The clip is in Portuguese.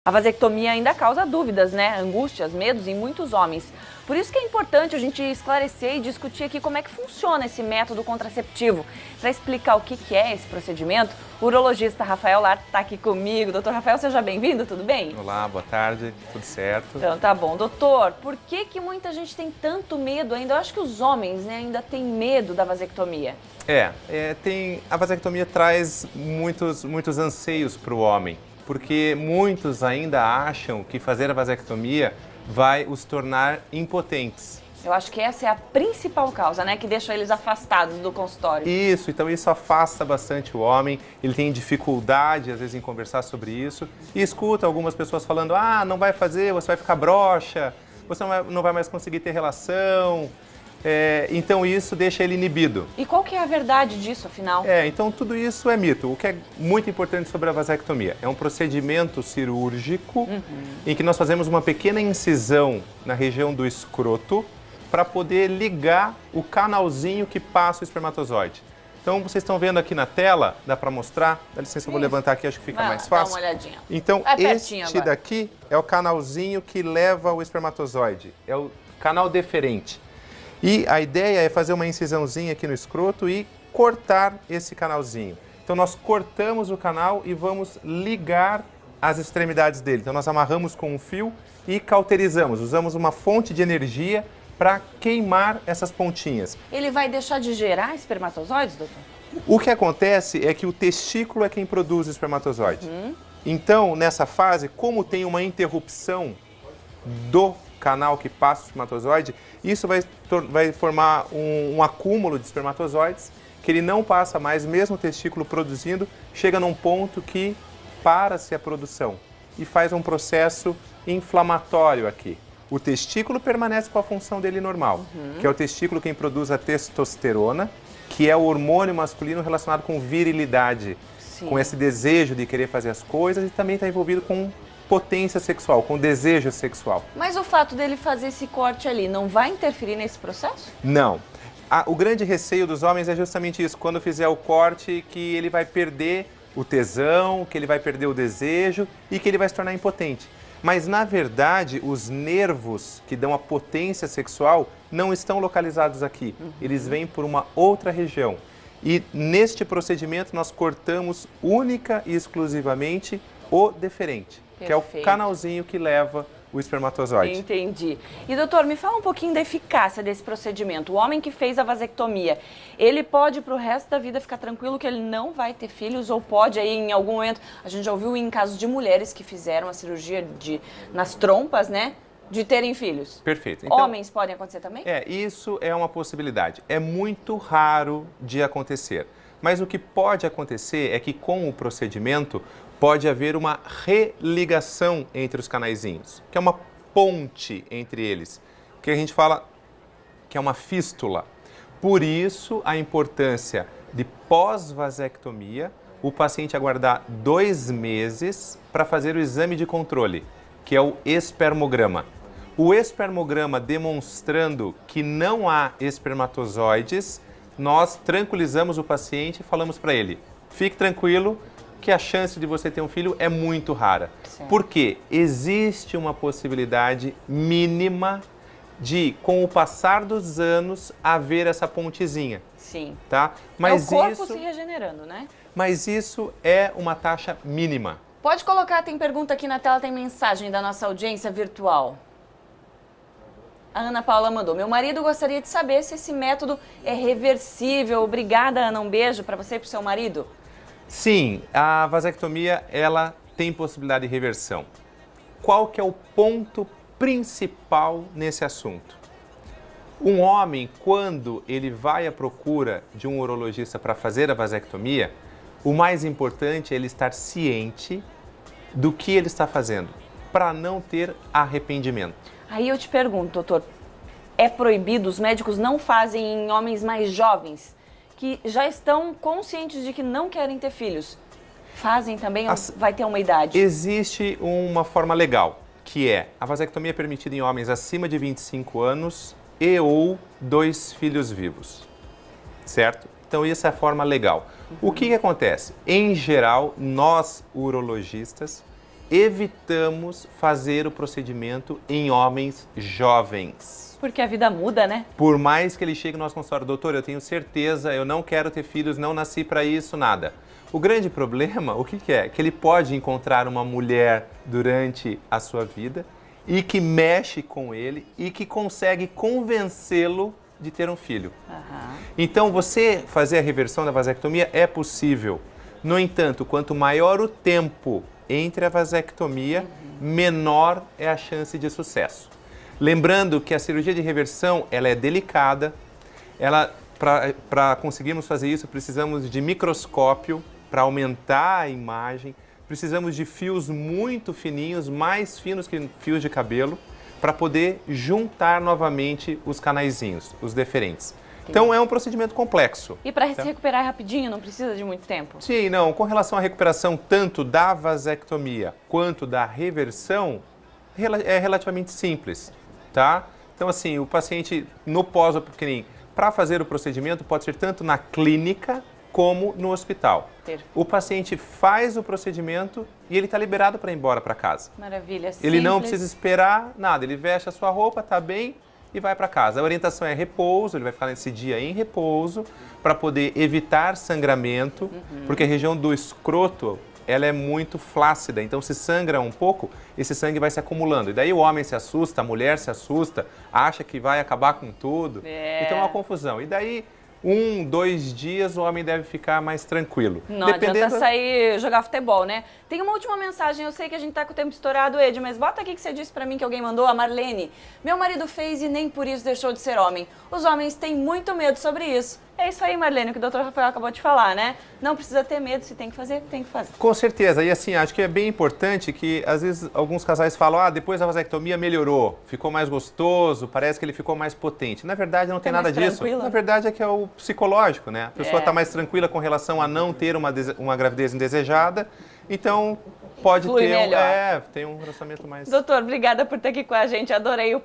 A vasectomia ainda causa dúvidas, né? Angústias, medos em muitos homens. Por isso que é importante a gente esclarecer e discutir aqui como é que funciona esse método contraceptivo. Para explicar o que é esse procedimento, o urologista Rafael Lar está aqui comigo. Doutor Rafael, seja bem-vindo, tudo bem? Olá, boa tarde, tudo certo? Então tá bom. Doutor, por que muita gente tem tanto medo ainda? Eu acho que os homens, né, ainda têm medo da vasectomia. A vasectomia traz muitos anseios para o homem, porque muitos ainda acham que fazer a vasectomia vai os tornar impotentes. Eu acho que essa é a principal causa, né, que deixa eles afastados do consultório. Então isso afasta bastante o homem, ele tem dificuldade às vezes em conversar sobre isso e escuta algumas pessoas falando, não vai fazer, você vai ficar broxa, você não vai mais conseguir ter relação. Então isso deixa ele inibido. E qual que é a verdade disso, afinal? Então tudo isso é mito. O que é muito importante sobre a vasectomia é um procedimento cirúrgico em que nós fazemos uma pequena incisão na região do escroto para poder ligar o canalzinho que passa o espermatozoide. Então vocês estão vendo aqui na tela, dá para mostrar? Dá licença, eu vou levantar aqui, acho que fica mais fácil. Dá uma olhadinha. Então este daqui é o canalzinho que leva o espermatozoide, é o canal deferente. E a ideia é fazer uma incisãozinha aqui no escroto e cortar esse canalzinho. Então nós cortamos o canal e vamos ligar as extremidades dele. Então nós amarramos com um fio e cauterizamos, usamos uma fonte de energia para queimar essas pontinhas. Ele vai deixar de gerar espermatozoides, doutor? O que acontece é que o testículo é quem produz o espermatozoide. Então, nessa fase, como tem uma interrupção do canal que passa o espermatozoide, isso vai formar um acúmulo de espermatozoides que ele não passa mais, mesmo o testículo produzindo, chega num ponto que para-se a produção e faz um processo inflamatório aqui. O testículo permanece com a função dele normal, que é o testículo quem produz a testosterona, que é o hormônio masculino relacionado com virilidade, com esse desejo de querer fazer as coisas e também está envolvido com potência sexual, com desejo sexual. Mas o fato dele fazer esse corte ali não vai interferir nesse processo? Não. O grande receio dos homens é justamente isso, quando fizer o corte, que ele vai perder o tesão, que ele vai perder o desejo e que ele vai se tornar impotente. Mas, na verdade, os nervos que dão a potência sexual não estão localizados aqui. Eles vêm por uma outra região. E, neste procedimento, nós cortamos única e exclusivamente o deferente, que é o canalzinho que leva o espermatozoide. Entendi. E, doutor, me fala um pouquinho da eficácia desse procedimento. O homem que fez a vasectomia, ele pode, para o resto da vida, ficar tranquilo que ele não vai ter filhos? Ou pode, aí, em algum momento, a gente já ouviu em casos de mulheres que fizeram a cirurgia nas trompas, né, de terem filhos. Perfeito. Então, homens podem acontecer também? Isso é uma possibilidade. É muito raro de acontecer. Mas o que pode acontecer é que, com o procedimento, pode haver uma religação entre os canaizinhos, que é uma ponte entre eles, que a gente fala que é uma fístula. Por isso, a importância de pós-vasectomia, o paciente aguardar 2 meses para fazer o exame de controle, que é o espermograma. O espermograma demonstrando que não há espermatozoides, nós tranquilizamos o paciente e falamos para ele, fique tranquilo, que a chance de você ter um filho é muito rara. Porque existe uma possibilidade mínima de, com o passar dos anos, haver essa pontezinha. Sim. Tá? Mas é o corpo se regenerando, né? Mas isso é uma taxa mínima. Pode colocar, tem pergunta aqui na tela, tem mensagem da nossa audiência virtual. A Ana Paula mandou, meu marido gostaria de saber se esse método é reversível. Obrigada, Ana, um beijo para você e para o seu marido. Sim, a vasectomia, ela tem possibilidade de reversão. Qual que é o ponto principal nesse assunto? Um homem, quando ele vai à procura de um urologista para fazer a vasectomia, o mais importante é ele estar ciente do que ele está fazendo, para não ter arrependimento. Aí eu te pergunto, doutor, é proibido, os médicos não fazem em homens mais jovens, que já estão conscientes de que não querem ter filhos, fazem também ou vai ter uma idade? Existe uma forma legal, que é a vasectomia é permitida em homens acima de 25 anos e ou 2 filhos vivos, certo? Então, essa é a forma legal. O que acontece? Em geral, nós, urologistas, evitamos fazer o procedimento em homens jovens. Porque a vida muda, né? Por mais que ele chegue no nosso consultório, doutor, eu tenho certeza, eu não quero ter filhos, não nasci para isso, nada. O grande problema, o que é? Que ele pode encontrar uma mulher durante a sua vida e que mexe com ele e que consegue convencê-lo de ter um filho. Então, você fazer a reversão da vasectomia é possível. No entanto, quanto maior o tempo entre a vasectomia, menor é a chance de sucesso. Lembrando que a cirurgia de reversão, ela é delicada. Para conseguirmos fazer isso, precisamos de microscópio para aumentar a imagem. Precisamos de fios muito fininhos, mais finos que fios de cabelo, para poder juntar novamente os canaizinhos, os deferentes. Então é um procedimento complexo. E para se recuperar rapidinho, não precisa de muito tempo? Sim, não. Com relação à recuperação tanto da vasectomia quanto da reversão, é relativamente simples, tá? Então assim, o paciente no pós-operatório, para fazer o procedimento, pode ser tanto na clínica como no hospital. O paciente faz o procedimento e ele está liberado para ir embora para casa. Maravilha, simples. Ele não precisa esperar nada, ele veste a sua roupa, está bem e vai para casa. A orientação é repouso, ele vai ficar nesse dia em repouso para poder evitar sangramento, porque a região do escroto ela é muito flácida, então se sangra um pouco, esse sangue vai se acumulando. E daí o homem se assusta, a mulher se assusta, acha que vai acabar com tudo. Então é uma confusão. E daí 1, 2 dias o homem deve ficar mais tranquilo. Não adianta sair jogar futebol, né? Tem uma última mensagem, eu sei que a gente tá com o tempo estourado, Ed, mas bota aqui que você disse pra mim que alguém mandou, a Marlene. Meu marido fez e nem por isso deixou de ser homem. Os homens têm muito medo sobre isso. É isso aí, Marlene, o que o doutor Rafael acabou de falar, né? Não precisa ter medo, se tem que fazer, tem que fazer. Com certeza, e assim, acho que é bem importante que às vezes alguns casais falam, depois da vasectomia melhorou, ficou mais gostoso, parece que ele ficou mais potente. Na verdade não tem nada disso. Tranquila? Na verdade é que é o psicológico, né? A pessoa está mais tranquila com relação a não ter uma gravidez indesejada, então pode Flui ter melhor. tem um relacionamento mais... Doutor, obrigada por estar aqui com a gente, adorei o